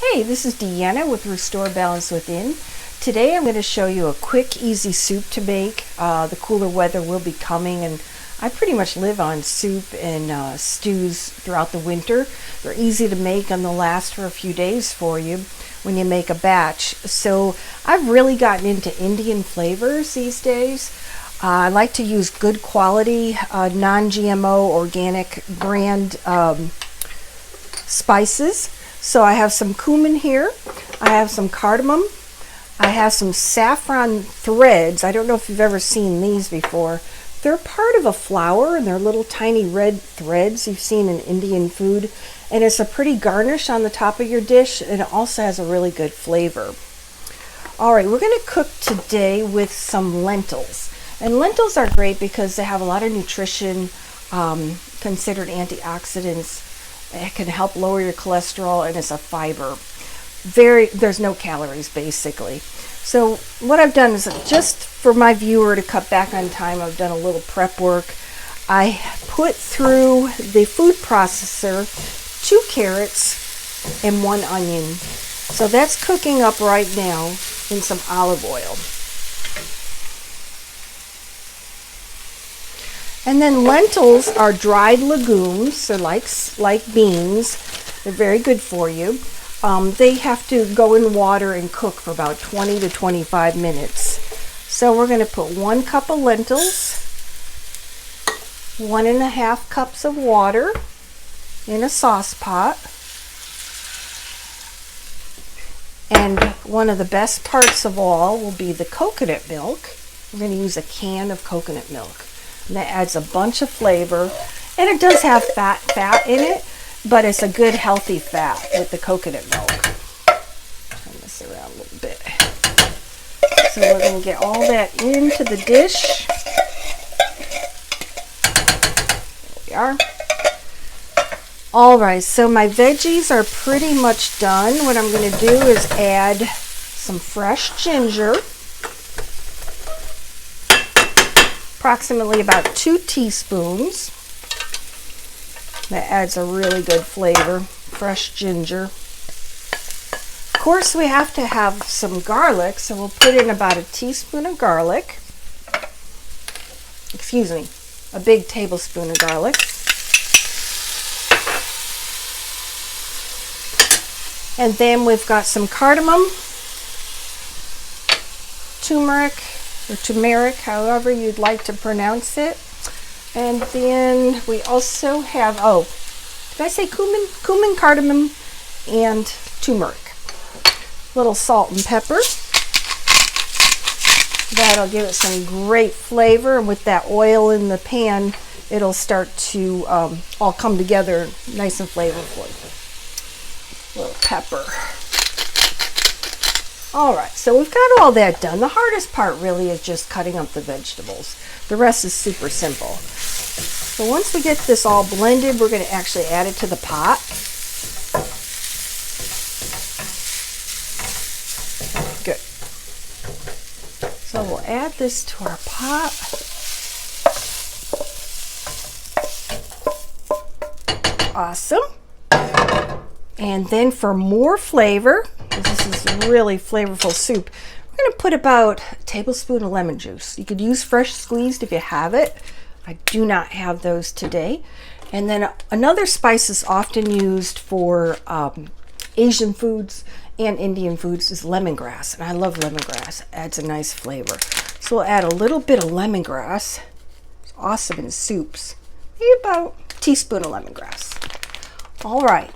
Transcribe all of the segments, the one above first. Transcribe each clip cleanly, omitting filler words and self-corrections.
Hey, this is Deanna with Restore Balance Within. Today I'm going to show you a quick, easy soup to make. The cooler weather will be coming, and I pretty much live on soup and stews throughout the winter. They're easy to make and they'll last for a few days for you when you make a batch. So I've really gotten into Indian flavors these days. I like to use good quality, non-GMO, organic brand spices. So I have some cumin here, I have some cardamom, I have some saffron threads. I don't know if you've ever seen these before. They're part of a flower and they're little tiny red threads you've seen in Indian food. And it's a pretty garnish on the top of your dish, and it also has a really good flavor. All right, we're going to cook today with some lentils. And lentils are great because they have a lot of nutrition, considered antioxidants. It can help lower your cholesterol, and it's a fiber. There's no calories basically. So what I've done is, just for my viewer to cut back on time, I've done a little prep work. I put through the food processor 2 carrots and 1 onion. So that's cooking up right now in some olive oil. And then lentils are dried legumes. They're like beans. They're very good for you. They have to go in water and cook for about 20 to 25 minutes. So we're going to put 1 cup of lentils, 1.5 cups of water in a sauce pot. And one of the best parts of all will be the coconut milk. We're going to use a can of coconut milk. And that adds a bunch of flavor, and it does have fat in it, but it's a good healthy fat with the coconut milk. Turn this around a little bit. So we're going to get all that into the dish. There we are. All right, so my veggies are pretty much done. What I'm going to do is add some fresh ginger. Approximately about 2 teaspoons. That adds a really good flavor. Fresh ginger. Of course, we have to have some garlic, so we'll put in about 1 teaspoon of garlic. Excuse me, a big tablespoon of garlic. And then we've got some cardamom, turmeric, or turmeric, however you'd like to pronounce it. And then we also have, did I say cumin? Cumin, cardamom, and turmeric. Little salt and pepper. That'll give it some great flavor, and with that oil in the pan, it'll start to all come together nice and flavorful. Little pepper. All right, so we've got all that done. The hardest part really is just cutting up the vegetables. The rest is super simple. So once we get this all blended, we're going to actually add it to the pot. Good. So we'll add this to our pot. Awesome. And then for more flavor, this is really flavorful soup, we're going to put about a tablespoon of lemon juice. You could use fresh squeezed if you have it. I do not have those today. And then another spice is often used for Asian foods and Indian foods is lemongrass. And I love lemongrass. It adds a nice flavor. So we'll add a little bit of lemongrass. It's awesome in soups. Maybe about a teaspoon of lemongrass. All right.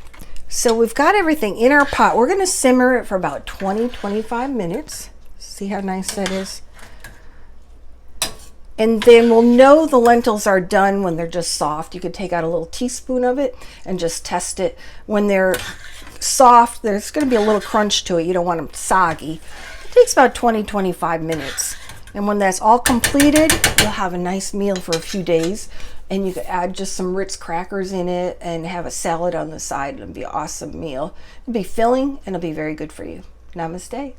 So we've got everything in our pot. We're going to simmer it for about 20-25 minutes. See how nice that is? And then we'll know the lentils are done when they're just soft. You could take out a little teaspoon of it and just test it. When they're soft, there's going to be a little crunch to it. You don't want them soggy. It takes about 20-25 minutes. And when that's all completed, you'll have a nice meal for a few days. And you could add just some Ritz crackers in it and have a salad on the side. It'll be an awesome meal. It'll be filling and it'll be very good for you. Namaste.